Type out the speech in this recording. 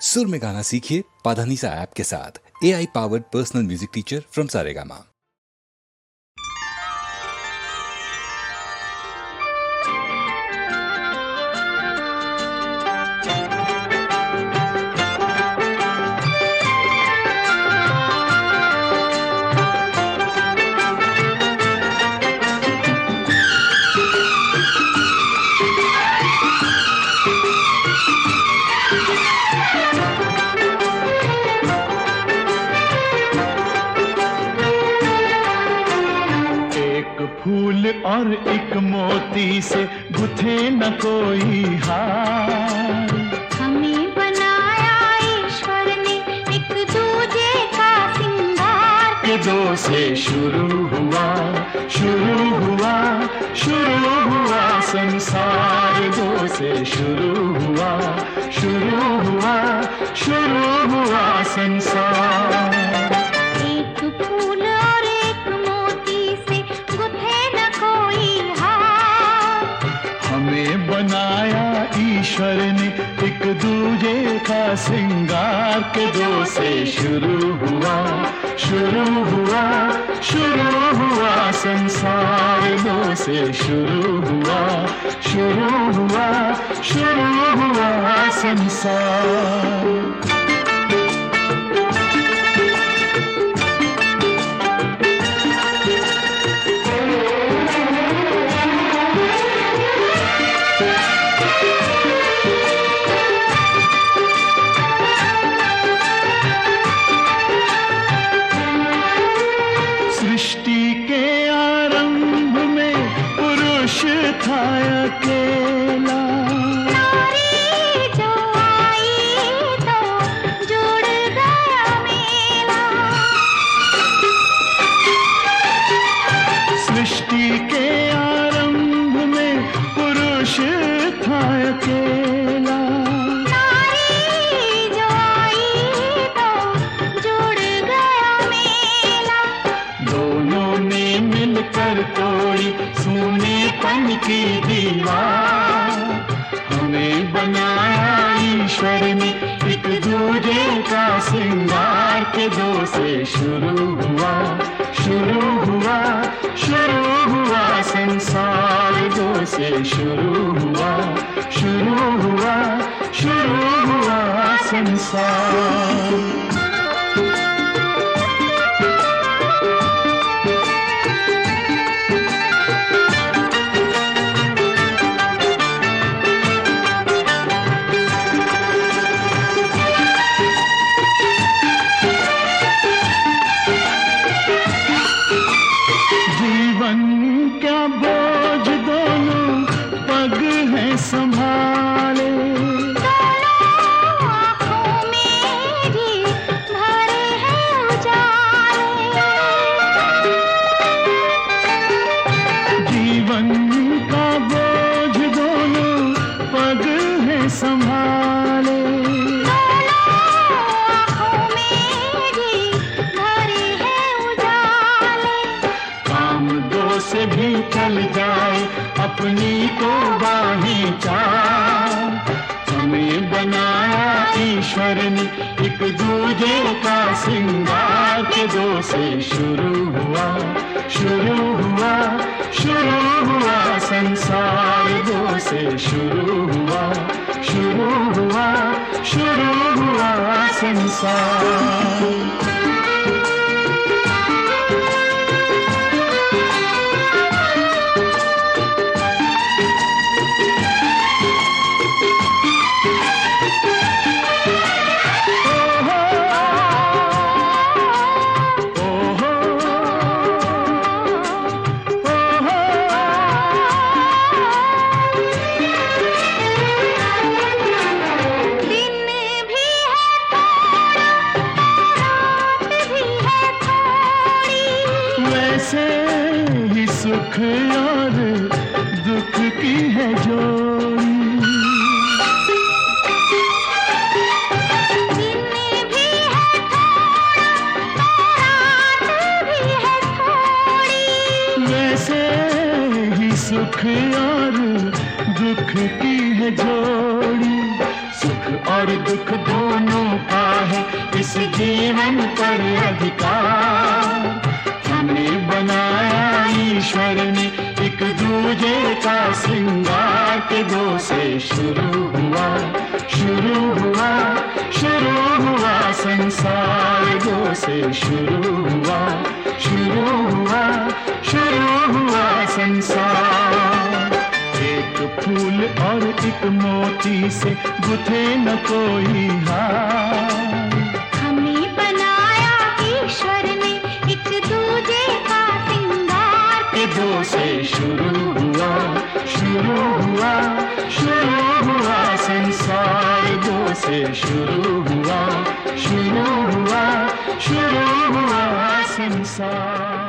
सुर में गाना सीखिए पाधानीसा ऐप के साथ। AI powered personal music teacher from Saregama. फूल और एक मोती से गुथे न कोई हार। हमें बनाया ईश्वर ने एक दूजे का सिंगार। के दो से शुरू हुआ संसार। दो से शुरू हुआ संसार। एक फूल और एक मोती से गुथे न कोई हार। हमें बनाया ईश्वर ने एक दूजे का श्रृंगार। के दो से शुरू हुआ संसार। दो से शुरू हुआ संसार। सृष्टि के आरंभ में पुरुष था अकेला। नारी जो आई तो जुड़ गया मेला। सृष्टि के आरंभ में पुरुष था अकेला। नारी जो आई तो जुड़ गया मेला। दोनों ने मिलकर तोड़ी सोनेपन की दीवार। हमें बनाया ईश्वर ने एक दूजे का श्रृंगार। के दो से शुरू हुआ संसार। दो से शुरू हुआ संसार। जीवन क्या बोझ दोनों पग है संभाले। दोनों आँखों में भी भरे हैं उजाले। जीवन का बोझ दोनों पग है संभाले। दोनों आँखों में भी भरे हैं उजाले। काम दो से भी चल जाए अपनी को बाहें चार। हमें बनाया ईश्वर ने एक दूजे का श्रृंगार। के दो से शुरू हुआ संसार। दो से शुरू हुआ संसार। सुख और दुख की है जोड़ी। दिन भी है थोड़ा, रात भी है थोड़ी। वैसे ही सुख और दुख की है जोड़ी। सुख और दुख दोनों का है इस जीवन पर अधिकार। हमें बनाया ईश्वर ने एक दूजे का श्रृंगार के दो से शुरू हुआ संसार। दो से शुरू हुआ संसार। एक फूल और एक मोती से गुथे न कोई हार। हमें बनाया ईश्वर ने एक दूजे का श्रृंगार के दो से शुरू हुआ संसार। दो से शुरू हुआ संसार।